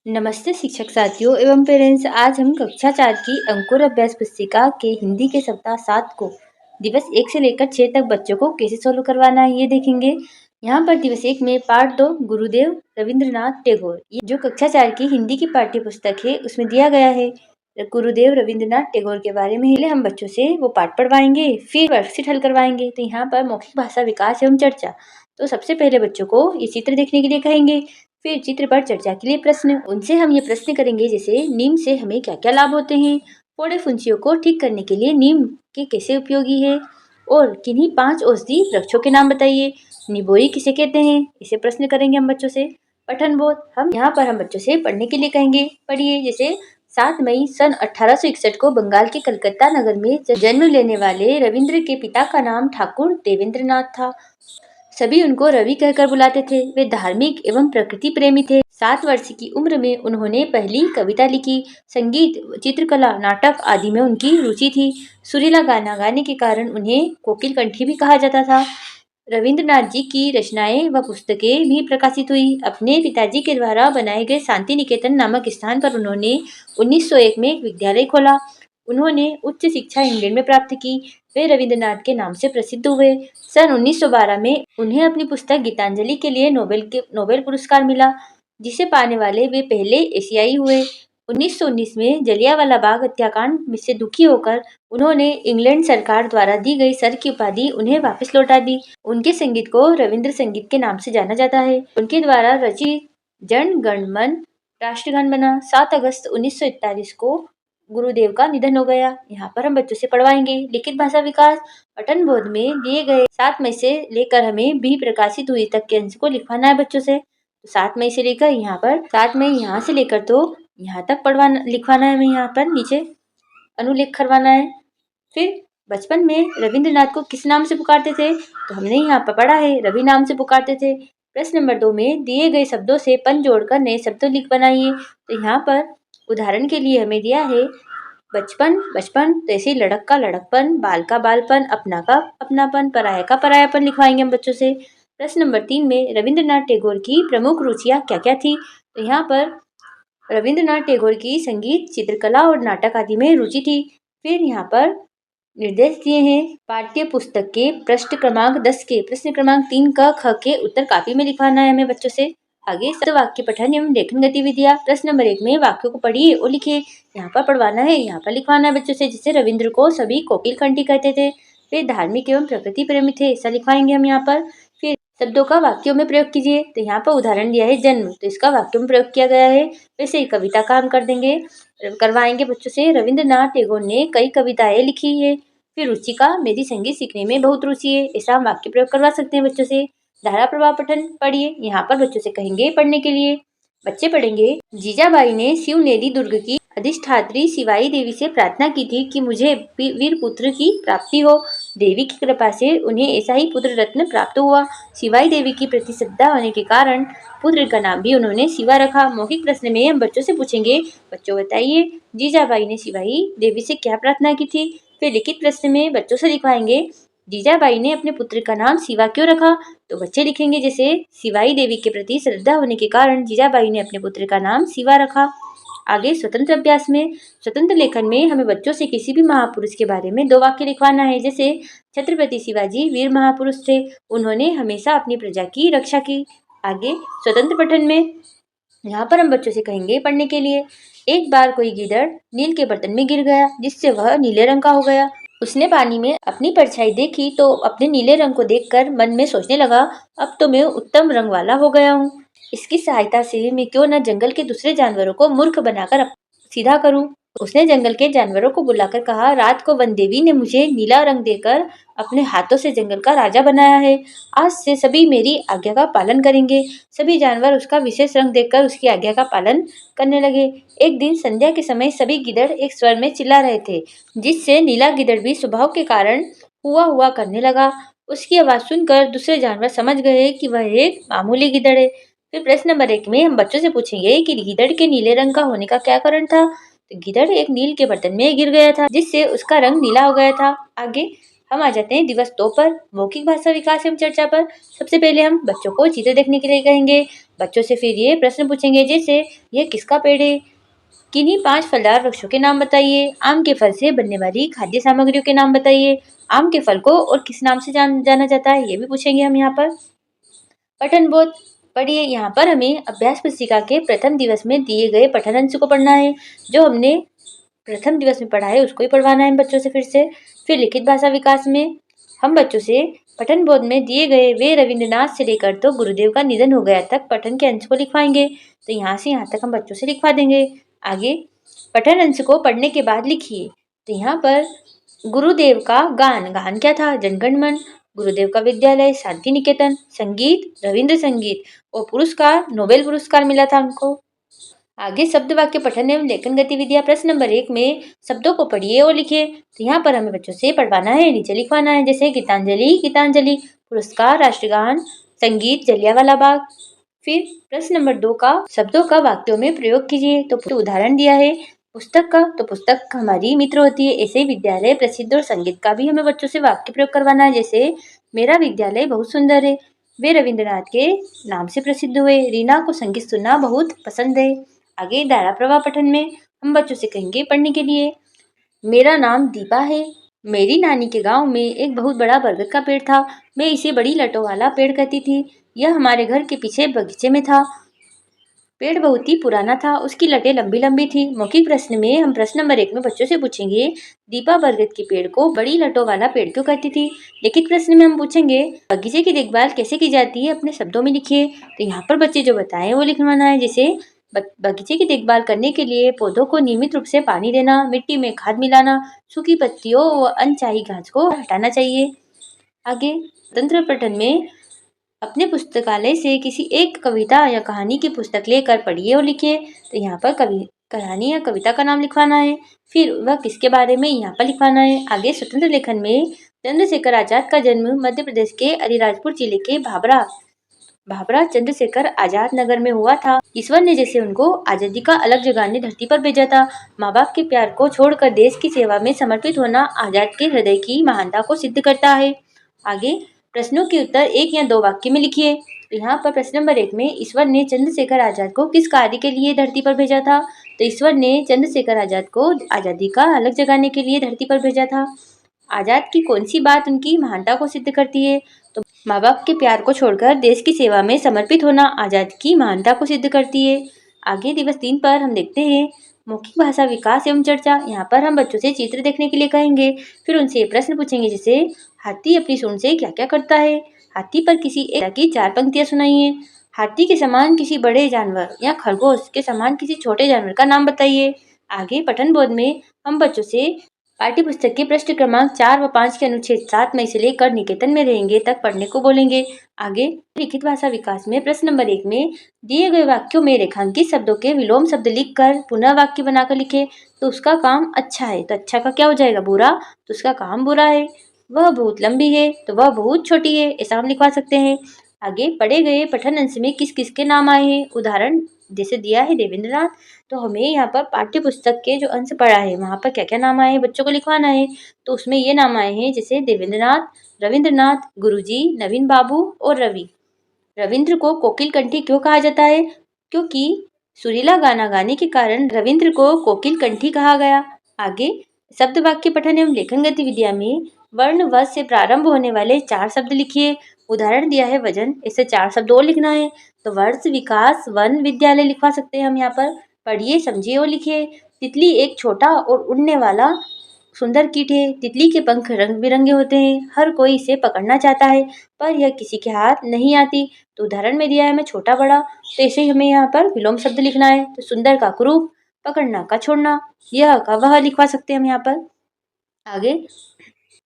नमस्ते शिक्षक साथियों एवं पेरेंट्स। आज हम कक्षा 4 की अंकुर अभ्यास पुस्तिका के हिंदी के सप्ताह 7 को दिवस 1 से लेकर 6 तक बच्चों को कैसे सोल्व करवाना है ये देखेंगे। यहाँ पर दिवस 1 में पाठ 2 गुरुदेव रविंद्रनाथ टैगोर, ये जो कक्षा 4 की हिंदी की पाठ्य पुस्तक है उसमें दिया गया है। गुरुदेव रविंद्रनाथ टैगोर के बारे में हम बच्चों से वो पाठ पढ़वाएंगे, फिर वर्कशीट हल करवाएंगे। तो यहाँ पर मौखिक भाषा विकास एवं चर्चा। तो सबसे पहले बच्चों को ये चित्र देखने के लिए कहेंगे, फिर चित्र पर चर्चा के लिए प्रश्न। उनसे हम ये प्रश्न करेंगे जैसे नीम से हमें क्या क्या लाभ होते हैं, फोड़े फुंसियों को ठीक करने के लिए नीम के कैसे उपयोगी है, और किन्हीं 5 औषधि वृक्षों के नाम बताइए। निबोई किसे कहते हैं, इसे प्रश्न करेंगे हम बच्चों से। पठन बोध, हम यहाँ पर हम बच्चों से पढ़ने के लिए कहेंगे, पढ़िए। जैसे 7 मई सन 1861 को बंगाल के कलकत्ता नगर में जन्म लेने वाले रविंद्र के पिता का नाम ठाकुर देवेंद्रनाथ था। सभी उनको रवि कहकर बुलाते थे। वे धार्मिक एवं प्रकृति प्रेमी थे। 7 वर्ष की उम्र में उन्होंने पहली कविता लिखी। संगीत, चित्रकला, नाटक आदि में उनकी रुचि थी। सुरीला गाना गाने के कारण उन्हें कोकिल कंठी भी कहा जाता था। रविंद्रनाथ जी की रचनाएं व पुस्तकें भी प्रकाशित हुई। अपने पिताजी के द्वारा बनाए गए शांति निकेतन नामक स्थान पर उन्होंने 1901 में एक विद्यालय खोला। उन्होंने उच्च शिक्षा इंग्लैंड में प्राप्त की। वे रविंद्रनाथ के नाम से प्रसिद्ध हुए। सन 1912 में उन्हें अपनी पुस्तक गीतांजलि के लिए नोबेल पुरस्कार मिला, जिसे पाने वाले वे पहले एशियाई हुए। 1919 में जलियांवाला बाग हत्याकांड से दुखी होकर उन्होंने इंग्लैंड सरकार द्वारा दी गई सर की उपाधि उन्हें वापस लौटा दी। उनके संगीत को रविंद्र संगीत के नाम से जाना जाता है। उनके द्वारा रचित जन गण मन राष्ट्रगान बना। 7 अगस्त 1941 को गुरुदेव का निधन हो गया। यहाँ पर हम बच्चों से पढ़वाएंगे लिखित भाषा विकास। पठन बोध में दिए गए 7 मई से लेकर हमें भी प्रकाशित हुई तक के अंश को लिखवाना है बच्चों से। तो 7 मई से लेकर यहाँ पर 7 मई यहाँ से लेकर तो यहाँ तक पढ़वाना लिखवाना है। हमें यहाँ पर नीचे अनुलेख करवाना है। फिर बचपन में रविंद्रनाथ को किस नाम से पुकारते थे, तो हमने यहाँ पर पढ़ा है रवि नाम से पुकारते थे। प्रश्न नंबर 2 में दिए गए शब्दों से पन जोड़कर नए शब्द लिख बनाइए। तो यहाँ पर उदाहरण के लिए हमें दिया है बचपन बचपन, तो ऐसे लड़क का लड़कपन, बाल का बालपन, अपना का अपनापन, पराया का परायापन लिखवाएंगे हम बच्चों से। प्रश्न नंबर 3 में रविंद्रनाथ टैगोर की प्रमुख रुचियाँ क्या क्या थी, तो यहाँ पर रविंद्रनाथ टैगोर की संगीत, चित्रकला और नाटक आदि में रुचि थी। फिर यहाँ पर निर्देश दिए हैं। पाठ्य पुस्तक के पृष्ठ क्रमांक 10 के प्रश्न क्रमांक 3 का ख के उत्तर कापी में लिखवाना है हमें बच्चों से। आगे वाक्य पठन एवं लेखन गतिविधियां। प्रश्न नंबर 1 में वाक्यों को पढ़िए और लिखिए। यहाँ पर पढ़वाना है, यहाँ पर लिखवाना है बच्चों से। जिसे रविंद्र को सभी कोकिल कंठी कहते थे। वे धार्मिक एवं प्रकृति प्रेमी थे, ऐसा लिखवाएंगे हम यहाँ पर। फिर शब्दों का वाक्यों में प्रयोग कीजिए। तो यहाँ पर उदाहरण दिया है जन्म, तो इसका वाक्यों में प्रयोग किया गया है। वैसे ही कविता का हम कर देंगे, करवाएंगे बच्चों से। रविंद्रनाथ टैगोर ने कई कविताएं लिखी है। फिर रुचि का, मेरी संगीत सीखने में बहुत रुचि है, ऐसा हम वाक्य प्रयोग करवा सकते हैं बच्चों से। धारा प्रवाह पठन पढ़िए। यहाँ पर बच्चों से कहेंगे पढ़ने के लिए। बच्चे पढ़ेंगे, जीजाबाई ने शिवनेरी दुर्ग की अधिष्ठात्री शिवाई देवी से प्रार्थना की थी कि मुझे वीर पुत्र की प्राप्ति हो। देवी की कृपा से उन्हें ऐसा ही पुत्र रत्न प्राप्त हुआ। शिवाई देवी की प्रति श्रद्धा होने के कारण पुत्र का नाम भी उन्होंने शिवा रखा। मौखिक प्रश्न में हम बच्चों से पूछेंगे, बच्चों बताइए जीजाबाई ने शिवाई देवी से क्या प्रार्थना की थी। फिर लिखित प्रश्न में बच्चों से लिखवाएंगे, जीजाबाई ने अपने पुत्र का नाम शिवा क्यों रखा। तो बच्चे लिखेंगे जैसे शिवाई देवी के प्रति श्रद्धा होने के कारण जीजाबाई ने अपने पुत्र का नाम शिवा रखा। आगे स्वतंत्र अभ्यास में स्वतंत्र लेखन में हमें बच्चों से किसी भी महापुरुष के बारे में 2 वाक्य लिखवाना है। जैसे छत्रपति शिवाजी वीर महापुरुष थे, उन्होंने हमेशा अपनी प्रजा की रक्षा की। आगे स्वतंत्र पठन में यहाँ पर हम बच्चों से कहेंगे पढ़ने के लिए, एक बार कोई गीदड़ नील के बर्तन में गिर गया, जिससे वह नीले रंग का हो गया। उसने पानी में अपनी परछाई देखी तो अपने नीले रंग को देखकर मन में सोचने लगा, अब तो मैं उत्तम रंग वाला हो गया हूँ। इसकी सहायता से मैं क्यों न जंगल के दूसरे जानवरों को मूर्ख बनाकर सीधा करूं। उसने जंगल के जानवरों को बुलाकर कहा, रात को वन देवी ने मुझे नीला रंग देकर अपने हाथों से जंगल का राजा बनाया है। आज से सभी मेरी आज्ञा का पालन करेंगे। सभी जानवर उसका विशेष रंग देखकर उसकी आज्ञा का पालन करने लगे। एक दिन संध्या के समय सभी गिद्धड़ एक स्वर में चिल्ला रहे थे, जिससे नीला गिद्धड़ भी स्वभाव के कारण हुआ हुआ करने लगा। उसकी आवाज सुनकर दूसरे जानवर समझ गए कि वह एक मामूली गिद्धड़ है। फिर प्रश्न नंबर 1 में हम बच्चों से पूछेंगे कि गिद्धड़ के नीले रंग का होने का क्या कारण था। तो गिद्धड़ एक नील के बर्तन में गिर गया था, जिससे उसका रंग नीला हो गया था। आगे हम आ जाते हैं दिवस 2 पर, मौखिक भाषा विकास एवं चर्चा पर। सबसे पहले हम बच्चों को चित्र देखने के लिए कहेंगे। बच्चों से फिर ये प्रश्न पूछेंगे, जैसे यह किसका पेड़ है? किन्हीं 5 फलदार वृक्षों के नाम बताइए। आम के फल से बनने वाली खाद्य सामग्रियों के नाम बताइए। आम के फल को और किस नाम से जाना जाता है, ये भी पूछेंगे हम यहाँ पर। पठन बोध पढ़िए। यहाँ पर हमें अभ्यास पुस्तिका के प्रथम दिवस में दिए गए पठन अंश को पढ़ना है। जो हमने प्रथम दिवस में पढ़ा है उसको ही पढ़वाना है बच्चों से फिर से। फिर लिखित भाषा विकास में हम बच्चों से पठन बोध में दिए गए वे रविंद्रनाथ से लेकर तो गुरुदेव का निधन हो गया तक पठन के अंश को लिखवाएंगे। तो यहाँ से यहाँ तक हम बच्चों से लिखवा देंगे। आगे पठन अंश को पढ़ने के बाद लिखिए। तो यहाँ पर गुरुदेव का गान, गान क्या था? जनगण मन। गुरुदेव का विद्यालय शांति निकेतन। संगीत रविंद्र संगीत। और पुरस्कार नोबेल पुरस्कार मिला था उनको। आगे शब्द वाक्य पठन एवं लेखन गतिविधियां। प्रश्न नंबर 1 में शब्दों को पढ़िए और लिखिए। तो यहाँ पर हमें बच्चों से पढ़वाना है, नीचे लिखवाना है, जैसे गीतांजलि गीतांजलि, पुरस्कार राष्ट्रगान, संगीत जलियांवाला बाग। फिर प्रश्न नंबर 2 का शब्दों का वाक्यों में प्रयोग कीजिए। तो उदाहरण दिया है पुस्तक का, तो पुस्तक हमारी मित्र होती है। ऐसे ही विद्यालय प्रसिद्ध और संगीत का भी हमें बच्चों से वाक्य प्रयोग करवाना है, जैसे मेरा विद्यालय बहुत सुंदर है, वे रविंद्रनाथ के नाम से प्रसिद्ध हुए, रीना को संगीत सुनना बहुत पसंद है। आगे धारा प्रवाह पठन में हम बच्चों से कहेंगे पढ़ने के लिए, मेरा नाम दीपा है, मेरी नानी के गांव में एक बहुत बड़ा बरगद का पेड़ था, मैं इसे बड़ी लटों वाला पेड़ कहती थी, यह हमारे घर के पीछे बगीचे में था, पेड़ बहुत ही पुराना था, उसकी लटें लंबी लंबी थी। मौखिक प्रश्न में हम प्रश्न नंबर 1 में बच्चों से पूछेंगे, दीपा बरगद के पेड़ को बड़ी लटों वाला पेड़ क्यों कहती थी? लिखित प्रश्न में हम पूछेंगे, बगीचे की देखभाल कैसे की जाती है, अपने शब्दों में लिखिए। तो यहाँ पर बच्चे जो बताएं वो लिखवाना है, जैसे बगीचे की देखभाल करने के लिए पौधों को नियमित रूप से पानी देना, मिट्टी में खाद मिलाना, सूखी पत्तियों व अनचाही घास को हटाना चाहिए। आगे तंत्र पठन में अपने पुस्तकालय से किसी एक कविता या कहानी की पुस्तक लेकर पढ़िए और लिखिए। तो यहाँ पर कहानी या कविता का नाम लिखवाना है, फिर वह किसके बारे में यहाँ पर लिखवाना है। आगे स्वतंत्र लेखन में चंद्रशेखर आजाद का जन्म मध्य प्रदेश के अलीराजपुर जिले के भाभरा चंद्रशेखर आजाद नगर में हुआ था। ईश्वर ने जैसे उनको आजादी का अलग जगाने धरती पर भेजा था। माँ बाप के प्यार को छोड़कर देश की सेवा में समर्पित होना आजाद के हृदय की महानता को सिद्ध करता है। आगे प्रश्नों के उत्तर 1 या 2 वाक्य में लिखिए। तो यहाँ पर प्रश्न नंबर 1 में ईश्वर ने चंद्रशेखर आजाद को किस कार्य के लिए धरती पर भेजा था? तो ईश्वर ने चंद्रशेखर आजाद को आजादी का अलग जगाने के लिए धरती पर भेजा था। आजाद की कौन सी बात उनकी महानता को सिद्ध करती है? तो माँ बाप के प्यार को छोड़कर देश की सेवा में समर्पित होना आजाद की महानता को सिद्ध करती है। आगे दिवस 3 पर हम देखते हैं मौखिक भाषा विकास एवं चर्चा। यहाँ पर हम बच्चों से चित्र देखने के लिए कहेंगे, फिर उनसे प्रश्न पूछेंगे, जैसे हाथी अपनी सूंड से क्या क्या करता है? हाथी पर किसी एक की 4 पंक्तियां सुनाइए। हाथी के समान किसी बड़े जानवर या खरगोश के समान किसी छोटे जानवर का नाम बताइए। आगे पठन बोध में हम बच्चों से पाठ्य पुस्तक के पृष्ठ क्रमांक 4 व 5 के अनुच्छेद 7 में से लेकर निकेतन में रहेंगे तक पढ़ने को बोलेंगे। आगे लिखित भाषा विकास में प्रश्न नंबर 1 में दिए गए वाक्यों में रेखांकित शब्दों के विलोम शब्द लिखकर पुनः वाक्य बनाकर लिखे। तो उसका काम अच्छा है, तो अच्छा का क्या हो जाएगा? बुरा। तो उसका काम बुरा है। वह बहुत लंबी है, तो वह बहुत छोटी है, ऐसा हम लिखवा सकते हैं। आगे पढ़े गए पठन अंश में किस किस के नाम आए हैं? उदाहरण जैसे दिया है देवेंद्रनाथ, तो हमें यहाँ पर पाठ्य पुस्तक के जो अंश पढ़ा है वहाँ पर क्या क्या नाम आए हैं बच्चों को लिखवाना है। तो उसमें ये नाम आए हैं, जैसे देवेंद्रनाथ, रविंद्रनाथ, गुरुजी, नवीन बाबू और रवि। रविंद्र को कोकिल कंठी क्यों कहा जाता है? क्योंकि सुरीला गाना गाने के कारण रविंद्र को कोकिल कंठी कहा गया। आगे शब्द वाक्य पठन एवं लेखन गतिविधियां में वर्ण व से प्रारंभ होने वाले 4 शब्द लिखिए। उदाहरण दिया है वजन, ऐसे 4 शब्द और लिखना है। तो वर्ष, विकास, वन, विद्यालय लिखवा सकते हैं हम यहाँ पर। पढ़िए, समझिए और लिखिए। तितली एक छोटा और उड़ने वाला सुंदर कीट है। तितली के पंख रंग बिरंगे होते हैं, हर कोई इसे पकड़ना चाहता है पर यह किसी के हाथ नहीं आती। तो उदाहरण में दिया है मैं छोटा बड़ा, तो ऐसे ही हमें यहाँ पर विलोम शब्द लिखना है। तो सुंदर का कुरूप, पकड़ना का छोड़ना, यह का वह लिखवा सकते हैं हम यहाँ पर।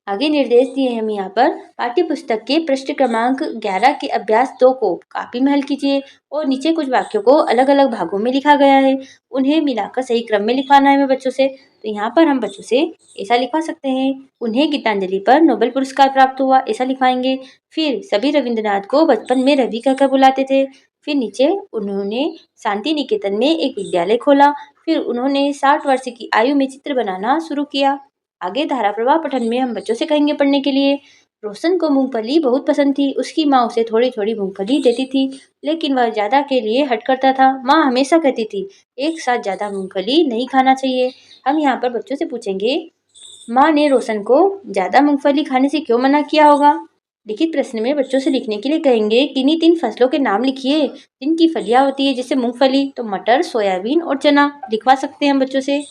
आगे निर्देश दिए हैं हम यहाँ पर पाठ्य पुस्तक के पृष्ठ क्रमांक 11 के अभ्यास 2 को कापी में हल कीजिए और नीचे कुछ वाक्यों को अलग अलग भागों में लिखा गया है, उन्हें मिलाकर सही क्रम में लिखवाना है हमें बच्चों से। तो यहाँ पर हम बच्चों से ऐसा लिखवा सकते हैं, उन्हें गीतांजलि पर नोबेल पुरस्कार प्राप्त हुआ, ऐसा लिखवाएंगे। फिर सभी रविंद्रनाथ को बचपन में रवि कहकर बुलाते थे। फिर नीचे उन्होंने शांति निकेतन में एक विद्यालय खोला। फिर उन्होंने 60 वर्ष की आयु में चित्र बनाना शुरू किया। आगे धारा प्रवाह पठन में हम बच्चों से कहेंगे पढ़ने के लिए। रोशन को मूंगफली बहुत पसंद थी। उसकी माँ उसे थोड़ी थोड़ी मूंगफली देती थी, लेकिन वह ज्यादा के लिए हट करता था। माँ हमेशा कहती थी एक साथ ज्यादा मूंगफली नहीं खाना चाहिए। हम यहाँ पर बच्चों से पूछेंगे माँ ने रोशन को ज्यादा मूंगफली खाने से क्यों मना किया होगा। लिखित प्रश्न में बच्चों से लिखने के लिए कहेंगे किन्हीं 3 फसलों के नाम लिखिए जिनकी फलियां होती है जैसे मूंगफली। तो मटर, सोयाबीन और चना लिखवा सकते हैं हम बच्चों से।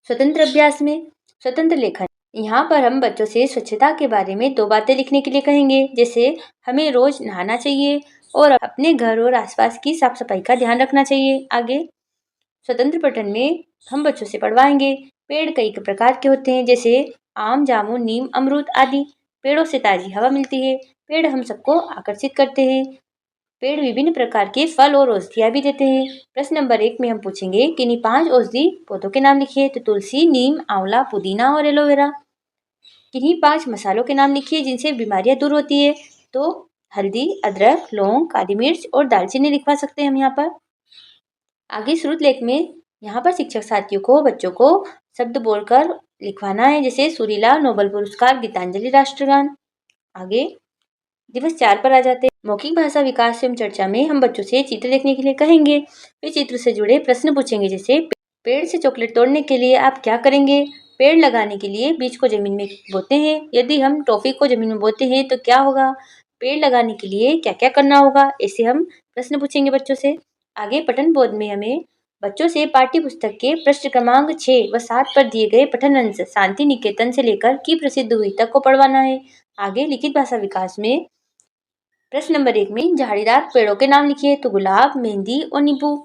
स्वतंत्र अभ्यास में स्वतंत्र लेखन, यहाँ पर हम बच्चों से स्वच्छता के बारे में 2 बातें लिखने के लिए कहेंगे, जैसे हमें रोज नहाना चाहिए और अपने घर और आसपास की साफ सफाई का ध्यान रखना चाहिए। आगे स्वतंत्र पठन में हम बच्चों से पढ़वाएंगे पेड़ कई प्रकार के होते हैं, जैसे आम, जामुन, नीम, अमरूद आदि। पेड़ों से ताजी हवा मिलती है। पेड़ हम सबको आकर्षित करते हैं। पेड़ विभिन्न प्रकार के फल और औषधियाँ भी देते हैं। प्रश्न नंबर 1 में हम पूछेंगे किन्हीं 5 औषधि पौधों के नाम लिखिए। तो तुलसी, नीम, आंवला, पुदीना और एलोवेरा। किन्हीं 5 मसालों के नाम लिखिए जिनसे बीमारियां दूर होती है। तो हल्दी, अदरक, लौंग, काली मिर्च और दालचीनी लिखवा सकते हैं हम यहाँ पर। आगे श्रुत लेख में यहाँ पर शिक्षक साथियों को बच्चों को शब्द बोलकर लिखवाना है, जैसे सुरीला, नोबेल पुरस्कार, गीतांजलि, राष्ट्रगान। आगे दिवस 4 पर आ जाते हैं। मौखिक भाषा विकास एवं चर्चा में हम बच्चों से चित्र देखने के लिए कहेंगे। फिर चित्र से जुड़े प्रश्न पूछेंगे, जैसे पेड़ से चॉकलेट तोड़ने के लिए आप क्या करेंगे। पेड़ लगाने के लिए बीज को जमीन में बोते हैं। यदि हम टॉफी को जमीन में बोते हैं तो क्या होगा। पेड़ लगाने के लिए क्या क्या करना होगा। ऐसे हम प्रश्न पूछेंगे बच्चों से। आगे पठन बोध में हमें बच्चों से पाठ्य पुस्तक के पृष्ठ क्रमांक 6 व 7 पर दिए गए पठन अंश शांति निकेतन से लेकर की प्रसिद्ध हुई तक को पढ़वाना है। आगे लिखित भाषा विकास में प्रश्न नंबर 1 में झाड़ीदार पेड़ों के नाम लिखिए। तो गुलाब, मेहंदी और नींबू।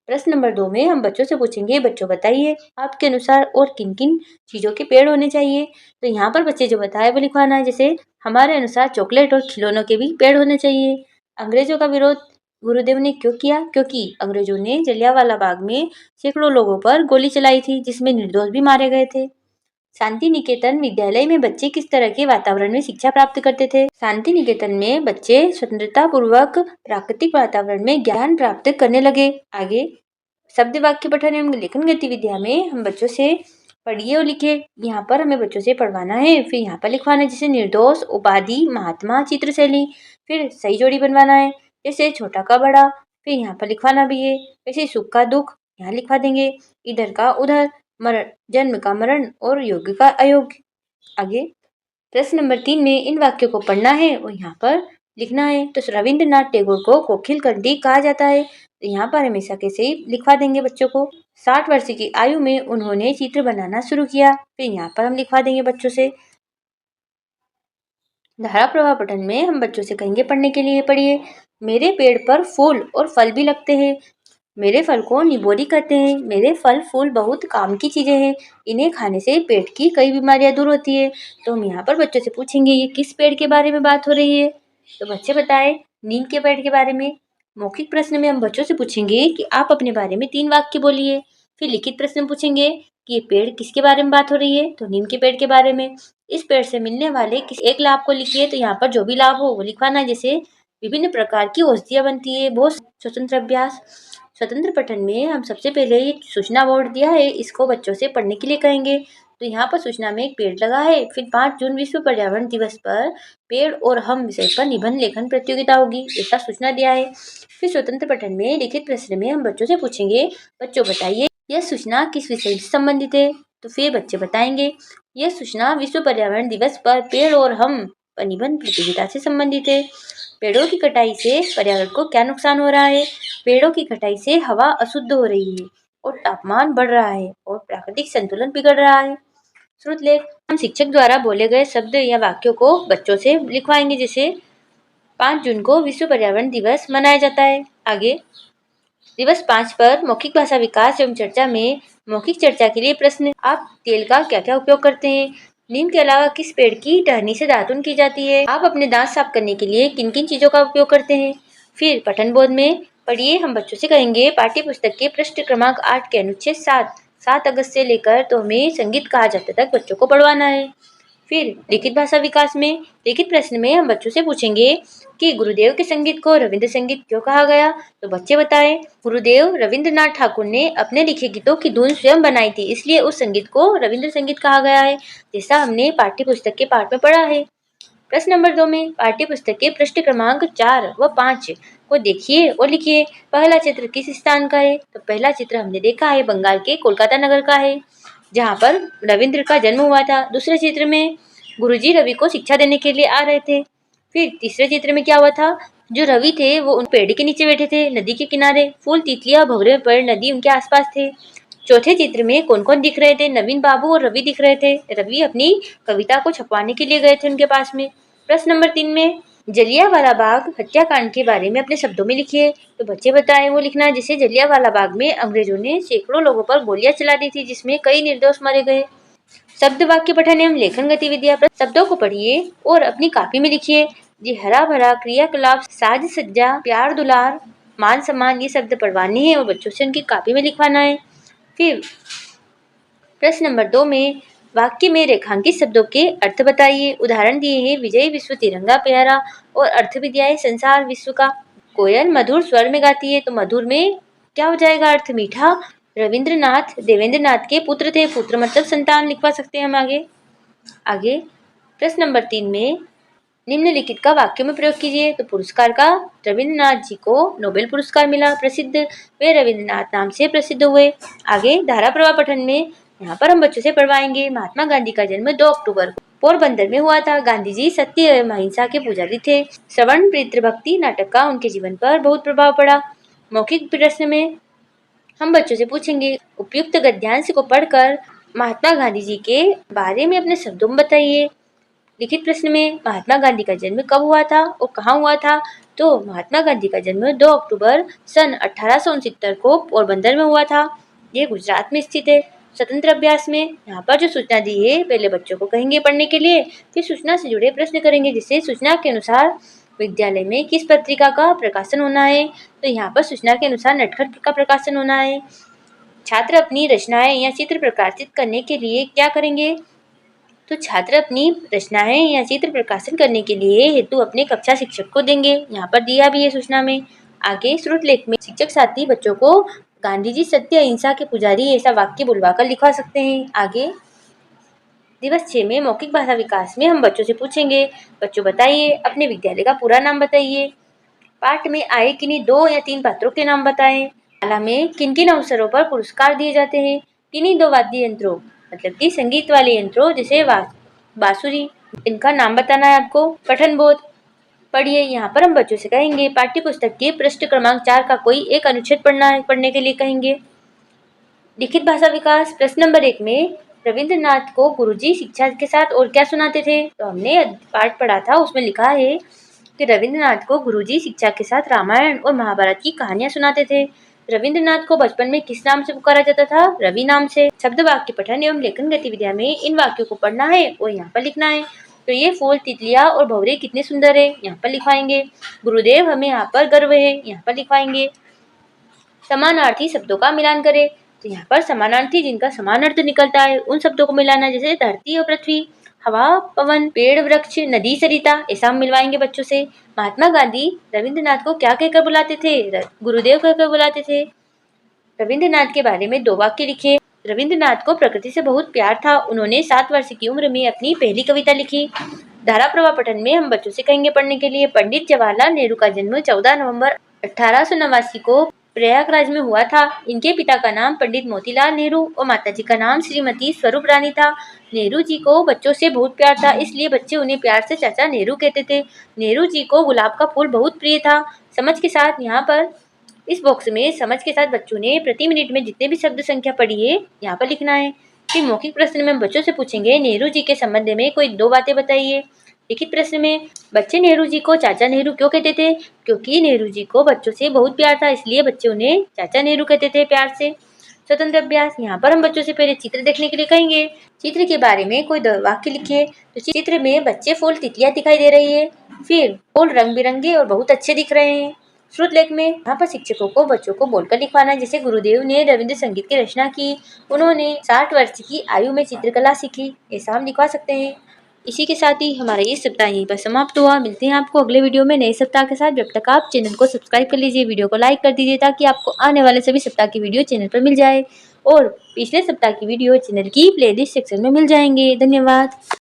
प्रश्न नंबर 2 में हम बच्चों से पूछेंगे बच्चों बताइए आपके अनुसार और किन किन चीजों के पेड़ होने चाहिए। तो यहाँ पर बच्चे जो बताए वो लिखवाना है, जैसे हमारे अनुसार चॉकलेट और खिलौनों के भी पेड़ होने चाहिए। अंग्रेजों का विरोध गुरुदेव ने क्यों किया। क्योंकि अंग्रेजों ने जलियांवाला बाग में सैकड़ों लोगों पर गोली चलाई थी, जिसमें निर्दोष भी मारे गए थे। शांति निकेतन विद्यालय में बच्चे किस तरह के वातावरण में शिक्षा प्राप्त करते थे। शांति निकेतन में बच्चे स्वतंत्रता पूर्वक प्राकृतिक वातावरण में ज्ञान प्राप्त करने लगे। आगे शब्द वाक्य पठन एवं लेखन गतिविधियां में हम बच्चों से पढ़िए और लिखिए। यहाँ पर हमें बच्चों से पढ़वाना है, फिर यहाँ पर लिखवाना है, जैसे निर्दोष, उपाधि, महात्मा, चित्रशैली। फिर सही जोड़ी बनवाना है, जैसे छोटा का बड़ा। फिर यहाँ पर लिखवाना भी है, जैसे सुख का दुख यहाँ लिखवा देंगे, इधर का उधर, मरण जन्म का मरण और योग्य का अयोग्य। आगे प्रश्न नंबर 3 में इन वाक्यों को पढ़ना है और यहाँ पर लिखना है। तो रविंद्रनाथ टैगोर को कोकिल कंठी कहा जाता है। तो यहाँ पर हमेशा कैसे ही लिखवा देंगे बच्चों को। 60 वर्ष की आयु में उन्होंने चित्र बनाना शुरू किया। फिर यहाँ पर हम लिखवा देंगे बच्चों से। धारा प्रवाह पठन में हम बच्चों से कहेंगे पढ़ने के लिए पढ़िए मेरे पेड़ पर फूल और फल भी लगते हैं। मेरे फल को निबोरी कहते हैं। मेरे फल फूल बहुत काम की चीजें हैं। इन्हें खाने से पेट की कई बीमारियां दूर होती है। तो हम यहाँ पर बच्चों से पूछेंगे ये किस पेड़ के बारे में बात हो रही है। तो बच्चे बताए नीम के पेड़ के बारे में। मौखिक प्रश्न में हम बच्चों से पूछेंगे कि आप अपने बारे में 3 वाक्य बोलिए। फिर लिखित प्रश्न पूछेंगे कि ये पेड़ किसके बारे में बात हो रही है। तो नीम के पेड़ के बारे में। इस पेड़ से मिलने वाले किसी एक लाभ को लिखिए। तो यहाँ पर जो भी लाभ हो वो लिखवाना है, जैसे विभिन्न प्रकार की औषधियां बनती है। बहुत स्वतंत्र अभ्यास स्वतंत्र पठन में हम सबसे पहले ये सूचना बोर्ड दिया है, इसको बच्चों से पढ़ने के लिए कहेंगे। तो यहाँ पर सूचना में एक पेड़ लगा है। फिर 5 जून विश्व पर्यावरण दिवस पर पेड़ और हम विषय पर निबंध लेखन प्रतियोगिता होगी, ऐसा सूचना दिया है। फिर स्वतंत्र पठन में लिखित प्रश्न में हम बच्चों से पूछेंगे बच्चों बताइए यह सूचना किस विषय से संबंधित है। तो फिर बच्चे बताएंगे यह सूचना विश्व पर्यावरण दिवस पर पेड़ और हम पर निबंध प्रतियोगिता से संबंधित है। पेड़ों की कटाई से पर्यावरण को क्या नुकसान हो रहा है। पेड़ों की कटाई से हवा अशुद्ध हो रही है और तापमान बढ़ रहा है और प्राकृतिक संतुलन बिगड़ रहा है। श्रुत लेख हम शिक्षक द्वारा बोले गए शब्द या वाक्यों को बच्चों से लिखवाएंगे, जैसे 5 जून को विश्व पर्यावरण दिवस मनाया जाता है। आगे दिवस 5 पर मौखिक भाषा विकास एवं चर्चा में मौखिक चर्चा के लिए प्रश्न आप तेल का क्या क्या उपयोग करते हैं। नीम के अलावा किस पेड़ की टहनी से दातुन की जाती है। आप अपने दांत साफ करने के लिए किन किन चीजों का उपयोग करते हैं। फिर पठन बोध में पढ़िए हम बच्चों से कहेंगे पाठ्य पुस्तक के पृष्ठ क्रमांक 8 के अनुच्छेद 7 अगस्त से लेकर तो हमें संगीत कहा जाता तक बच्चों को पढ़वाना है। फिर लिखित भाषा विकास में लिखित प्रश्न में हम बच्चों से पूछेंगे कि गुरुदेव के संगीत को रविंद्र संगीत क्यों कहा गया? तो बच्चे बताएं। गुरुदेव रविंद्रनाथ ठाकुर ने अपने लिखे गीतों की धुन स्वयं बनाई थी, इसलिए उस संगीत को रविंद्र संगीत कहा गया है, जैसा हमने पाठ्य पुस्तक के पाठ में पढ़ा है। प्रश्न नंबर 2 में पाठ्य पुस्तक के पृष्ठ क्रमांक 4 व 5 को देखिए और लिखिए। पहला चित्र किस स्थान का है? तो पहला चित्र हमने देखा है बंगाल के कोलकाता नगर का है, जहाँ पर रविंद्र का जन्म हुआ था। दूसरे चित्र में गुरुजी रवि को शिक्षा देने के लिए आ रहे थे। फिर तीसरे चित्र में क्या हुआ था? जो रवि थे वो उन पेड़ के नीचे बैठे थे, नदी के किनारे। फूल, तितलियां, भंवरे पेड़, नदी उनके आसपास थे। चौथे चित्र में कौन कौन दिख रहे थे? नवीन बाबू और रवि दिख रहे थे। रवि अपनी कविता को छपवाने के लिए गए थे उनके पास में। प्रश्न नंबर 3 में जलियांवाला बाग हत्याकांड के बारे में अपने शब्दों में लिखिए। तो बच्चे बताएं वो लिखना है। जैसे जलियांवाला बाग में अंग्रेजों ने सैकड़ों लोगों पर गोलियां चला दी थी, जिसमें कई निर्दोष मारे गए। शब्द वाक्य पठन एवं लेखन गतिविधियां। शब्दों को पढ़िए और अपनी कॉपी में लिखिए। जी हरा भरा, क्रियाकलाप, साज सज्जा, प्यार दुलार, मान सम्मान, ये शब्द पढ़वाने हैं और बच्चों से उनकी कॉपी में लिखवाना है। फिर प्रश्न नंबर 2 में वाक्य में रेखांकित शब्दों के अर्थ बताइए। उदाहरण दिए हैं, विजय विश्व तिरंगा प्यारा, और अर्थ भी दिया है संसार विश्व का। कोयल मधुर स्वर में गाती है, तो मधुर में क्या हो जाएगा अर्थ? मीठा। रविंद्रनाथ देवेंद्रनाथ के पुत्र थे, पुत्र मतलब संतान, लिखवा सकते हैं हम आगे। प्रश्न नंबर 3 में निम्नलिखित का वाक्य में प्रयोग कीजिए। तो पुरस्कार का रविंद्रनाथ जी को नोबेल पुरस्कार मिला। प्रसिद्ध, वे रविंद्रनाथ नाम से प्रसिद्ध हुए। आगे धारा प्रवाह पठन में यहाँ पर हम बच्चों से पढ़वाएंगे। महात्मा गांधी का जन्म 2 अक्टूबर को पोरबंदर में हुआ था। गांधी जी सत्य एवं अहिंसा के पुजारी थे। श्रवण पितृ भक्ति नाटक का उनके जीवन पर बहुत प्रभाव पड़ा। मौखिक प्रश्न में हम बच्चों से पूछेंगे, उपयुक्त गद्यांश को पढ़कर महात्मा गांधी जी के बारे में अपने शब्दों में बताइए। लिखित प्रश्न में महात्मा गांधी का जन्म कब हुआ था और कहाँ हुआ था? तो महात्मा गांधी का जन्म 2 अक्टूबर सन 1869 को पोरबंदर में हुआ था। ये गुजरात में स्थित है। स्वतंत्र अभ्यास में यहाँ पर जो सूचना दी है, पहले बच्चों को कहेंगे पढ़ने के लिए, फिर सूचना से जुड़े प्रश्न करेंगे। जिससे सूचना के अनुसार विद्यालय में किस पत्रिका का प्रकाशन होना है? तो यहाँ पर सूचना के अनुसार नटखट का प्रकाशन होना है। छात्र अपनी रचनाएं या चित्र प्रकाशित करने के लिए क्या करेंगे? तो छात्र अपनी रचनाएं या चित्र प्रकाशन करने के लिए हेतु अपने कक्षा शिक्षक को देंगे। यहाँ पर दिया भी है सूचना में। आगे श्रुत लेख में शिक्षक साथी बच्चों को गांधी जी सत्य अहिंसा के पुजारी ऐसा वाक्य बुलवाकर लिखवा सकते हैं। आगे दिवस 6 में मौखिक भाषा विकास में हम बच्चों से पूछेंगे, बच्चों बताइए अपने विद्यालय का पूरा नाम बताइए। पाठ में आए किन्हीं 2 या 3 पात्रों के नाम बताएं। कला में किन किन अवसरों पर पुरस्कार दिए जाते हैं? किन्हीं 2 वाद्य यंत्रों मतलब कि संगीत वाले यंत्रों जैसे बांसुरी, इनका नाम बताना है आपको। पठन बोध पढ़िए। यहाँ पर हम बच्चों से कहेंगे पाठ्य पुस्तक के पृष्ठ क्रमांक 4 का कोई एक अनुच्छेद पढ़ना है, पढ़ने के लिए कहेंगे। लिखित भाषा विकास प्रश्न नंबर 1 में रविंद्रनाथ को गुरुजी शिक्षा के साथ और क्या सुनाते थे? तो हमने पाठ पढ़ा था, उसमें लिखा है कि रविंद्रनाथ को गुरुजी शिक्षा के साथ रामायण और महाभारत की कहानियां सुनाते थे। रविंद्रनाथ को बचपन में किस नाम से पुकारा जाता था? रवि नाम से। शब्द वाक्य पठन एवं लेखन गतिविधियां में इन वाक्यों को पढ़ना है और यहाँ पर लिखना है। तो ये फूल, तितलियां और भंवरे कितने सुंदर है, यहाँ पर लिखवाएंगे। गुरुदेव हमें यहाँ पर गर्व है, यहाँ पर लिखवाएंगे। समानार्थी शब्दों का मिलान करें। तो यहाँ पर समानार्थी जिनका समान अर्थ निकलता है उन शब्दों को मिलाना, जैसे धरती और पृथ्वी, हवा पवन, पेड़ वृक्ष, नदी सरिता, ऐसा हम मिलवाएंगे बच्चों से। महात्मा गांधी रविंद्रनाथ को क्या कहकर बुलाते थे? गुरुदेव कहकर बुलाते थे। रविंद्रनाथ के बारे में 2 वाक्य लिखे। रविंद्रनाथ को प्रकृति से बहुत प्यार था। उन्होंने 7 वर्ष की उम्र में अपनी पहली कविता लिखी। धारा प्रवाह पठन में हम बच्चों से कहेंगे पढ़ने के लिए। पंडित जवाहरलाल नेहरू का जन्म 14 नवंबर 1889 को प्रयागराज में हुआ था। इनके पिता का नाम पंडित मोतीलाल नेहरू और माताजी का नाम श्रीमती स्वरूप रानी था। नेहरू जी को बच्चों से बहुत प्यार था, इसलिए बच्चे उन्हें प्यार से चाचा नेहरू कहते थे। नेहरू जी को गुलाब का फूल बहुत प्रिय था। समझ के साथ यहाँ पर इस बॉक्स में समझ के साथ बच्चों ने प्रति मिनट में जितने भी शब्द संख्या पढ़ी है यहाँ पर लिखना है। फिर मौखिक प्रश्न में हम बच्चों से पूछेंगे नेहरू जी के संबंध में कोई 2 बातें बताइए। लिखित प्रश्न में बच्चे नेहरू जी को चाचा नेहरू क्यों कहते थे? क्योंकि नेहरू जी को बच्चों से बहुत प्यार था, इसलिए बच्चे उन्हें चाचा नेहरू कहते थे प्यार से। स्वतंत्र अभ्यास यहाँ पर हम बच्चों से पहले चित्र देखने के लिए कहेंगे। चित्र के बारे में कोई 2 वाक्य लिखिए। तो चित्र में बच्चे फूल, तितलियां दिखाई दे रही है। फिर फूल रंग बिरंगे और बहुत अच्छे दिख रहे हैं। श्रुत लेख में यहाँ पर शिक्षकों को बच्चों को बोलकर लिखवाना है। जैसे गुरुदेव ने रविंद्र संगीत की रचना की, उन्होंने 60 वर्ष की आयु में चित्रकला सीखी, ऐसा हम लिखवा सकते हैं। इसी के साथ ही हमारा ये सप्ताह यहीं पर समाप्त हुआ। मिलते हैं आपको अगले वीडियो में नए सप्ताह के साथ। जब तक आप चैनल को सब्सक्राइब कर लीजिए, वीडियो को लाइक कर दीजिए ताकि आपको आने वाले सभी सप्ताह की वीडियो चैनल पर मिल जाए और पिछले सप्ताह की वीडियो चैनल की प्लेलिस्ट सेक्शन में मिल जाएंगे। धन्यवाद।